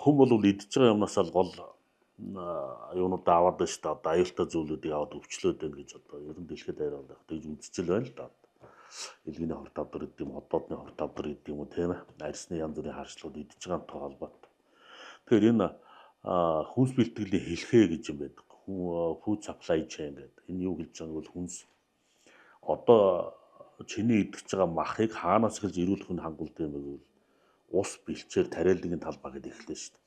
хүн бол идж байгаа юмнаас л гол юунуудаа аваад байна шүү дээ. Одоо аюултай зүйлүүдийг аваад өвчлөөд байна гэж одоо ер нь дэлхийд даяар бол тэгж үзчихэл байна л да. Илгэний хорт авдар гэдэг юм, хотоодны хорт авдар гэдэг юм уу тийм ээ. Арьсны янз бүрийн харшлууд идж байгаатай холбоотой. Тэгэхээр энэ хүнс бэлтгэлийн хэлхээ гэж юм байдаг. Food supply chain гэдэг. Энэ юу хэлж байгааг бол хүнс одоо чиний идэж байгаа махыг хаанаас эхэлж ирүүлэх нь хангалттай юм бэ гэвэл ус бэлчээр тариаллын талбай гэдэг эхэллээ шүү дээ.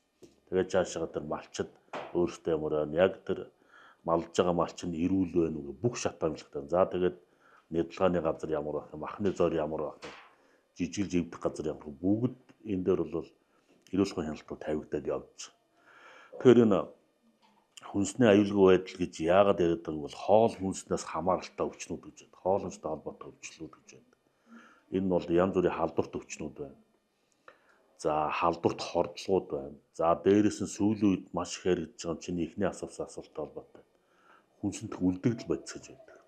Тэгээд цаашаа тэр малчид өөртөө ямар байна? Яг тэр малж байгаа малч нь эрүүл байна уу? Бүх шат амжилттай. За тэгээд нэдлагааны газар ямар байх юм? Махны зор ямар байх юм? Жижиглж ивдэх газар ямар вэ? Бүгд энэ дээр бол эрүүл мэндийн хяналтууд тавигдаад явж байгаа. Тэгэхээр энэ хүнсний аюулгүй байдал гэж яагаад яриад байгааг бол хоол хүнснээс хамааралтай өвчнүүд гэж байна. Хоол хүнстэй холбоотой өвчлүүд гэж байна. Энэ нь бол янз бүрийн халдварт өвчнүүд байна. За халдварт хордлогууд байна. За дээрээс нь сүүлийн үед маш их яригдж байгаа чиний ихний асуусан асуулттай холбоотой. Хүнсэнтэх үлдэгдэл бодис гэж байдаг.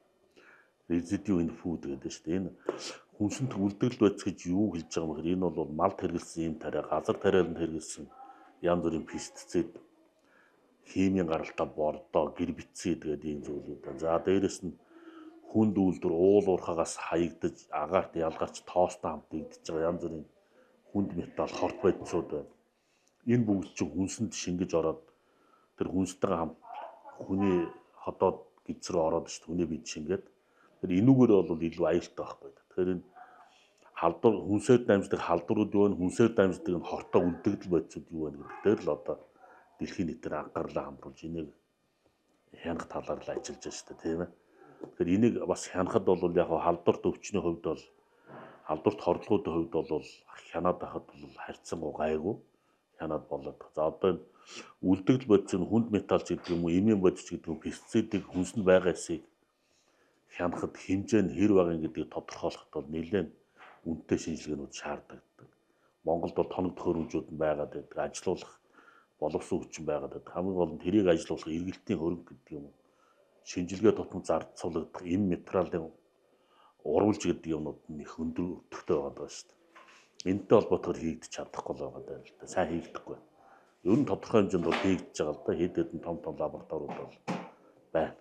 Residue in food гэдэг шүү дээ. Энэ хүнсэнтэх үлдэгдэл бодис гэж юу хэлж байгаа юм бэ? Энэ бол малд хэрэглэсэн юм тариа, газар тариаланд хэрэглэсэн янз бүрийн пестицид, химийн гаралтай бордоо, гербицид гэдэг ийм зүйлүүд байна. За дээрээс нь хүнд үйлдвэр уул уурхаагаас хаягдаж, агаарт ялгарч тоостой хамт игдэж байгаа янз бүрийн хүнд металл, хорт бодисууд байна. Энэ бүгд чинь хүнсэнд шингэж ороод тэр хүнстэйгээ хамт хүний ходоод гидс рүү ороод шүү дээ. Хүний бид шингээд. Тэр энүүгээр бол илүү аюултай байхгүй. Тэгэхээр энэ халдвар хүнсээр дамждаг халдварууд юу вэ? Хүнсээр дамждаг энэ хортой үлдэгдэл бодисууд юу вэ гэдэг дээр л одоо дэлхийн нийтээр анхаарлаа хандуулж энийг хянах талаар л ажиллаж байна шүү дээ, тийм ээ. Тэгэхээр энийг бас хянахад бол яг халдварт өвчний хувьд бол халдварт хордлогуудын хувьд бол хянаад байхад бол харьцангуй гайгүй хянаад болоод. За одоо энэ үлдэгдэл бодис нь хүнд металлч гэдэг юм уу, эмийн бодис гэдэг юм, пестицидыг хүнсэнд байгаа эсийг хянахад хэмжээ нь хэр байгаа гэдгийг тодорхойлоход бол нэлээд үнэтэй шинжилгээнүүд шаардлагатай. Монголд бол тоног төхөөрөмжүүд нь байгаад байдаг, ажилуулах боловсон хүчин байгаад байдаг. Хамгийн гол нь тэрийг ажилуулах эргэлтийн хөрөнгө гэдэг юм уу. Шинжилгээ тутам зарцуулагдах энэ материалын урвалж гэдэг юмнууд нь их өндөр өртөгтэй байгаа шүү дээ. Энэтэй холбоотойгоор хийгдэж чадахгүй л байгаа даа л да. Сайн хийгдэхгүй. Ер нь тодорхой хэмжээнд бол хийгдэж байгаа л да. Хэд хэдэн том лабораториуд бол байна.